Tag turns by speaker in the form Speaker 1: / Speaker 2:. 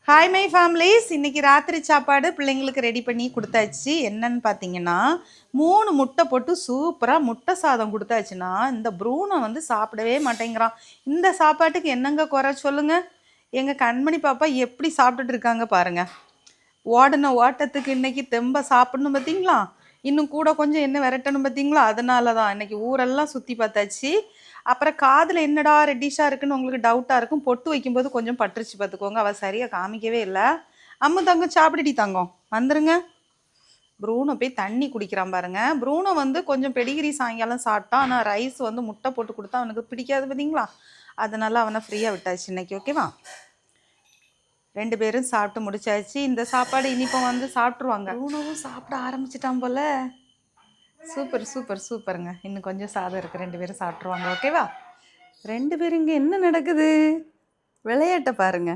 Speaker 1: Hi my families, இன்றைக்கி ராத்திரி சாப்பாடு பிள்ளைங்களுக்கு ரெடி பண்ணி கொடுத்தாச்சு. என்னன்னு பார்த்தீங்கன்னா 3 முட்டை போட்டு சூப்பராக முட்டை சாதம் கொடுத்தாச்சுன்னா இந்த ப்ரூனை வந்து சாப்பிடவே மாட்டேங்கிறான். இந்த சாப்பாட்டுக்கு என்னங்க குறை சொல்லுங்கள். எங்கள் கண்மணி பாப்பா எப்படி சாப்பிட்டுட்டு இருக்காங்க பாருங்கள். ஓடின ஓட்டத்துக்கு இன்றைக்கி தெம்ப சாப்பிடணும் பார்த்தீங்களா, இன்னும் கூட கொஞ்சம் என்ன விரட்டணும் பார்த்தீங்களா. அதனால தான் இன்றைக்கி ஊரெல்லாம் சுற்றி பார்த்தாச்சு. அப்புறம் காதில் என்னடா ரெட்டிஷாக இருக்குன்னு உங்களுக்கு டவுட்டாக இருக்கும். பொட்டு வைக்கும்போது கொஞ்சம் பட்டுருச்சு பார்த்துக்கோங்க. அவள் சரியாக காமிக்கவே இல்லை. அம்மு தங்கம் சாப்பிடுடி தங்கம் வந்துருங்க. ப்ரூனோ போய் தண்ணி குடிக்கிறான் பாருங்க. ப்ரூனோ வந்து கொஞ்சம் பெடிகிரி சாயங்காலம் சாப்பிட்டான். ஆனால் ரைஸ் வந்து முட்டை போட்டு கொடுத்தா அவனுக்கு பிடிக்காது பார்த்தீங்களா. அதனால அவனை ஃப்ரீயாக விட்டாச்சு இன்னைக்கு. ஓகேவா, 2 பேரும் சாப்பிட்டு முடிச்சாச்சு. இந்த சாப்பாடு இனிப்போ வந்து சாப்பிட்ருவாங்க. ப்ரூனோவும் சாப்பிட ஆரம்பிச்சிட்டான் போல. சூப்பர் சூப்பர் சூப்பருங்க. இன்னும் கொஞ்சம் சாதம் இருக்குது, 2 பேரும் சாப்பிட்ருவாங்க. ஓகேவா, 2 பேரும் இங்கே என்ன நடக்குது விளையாட்டை பாருங்க.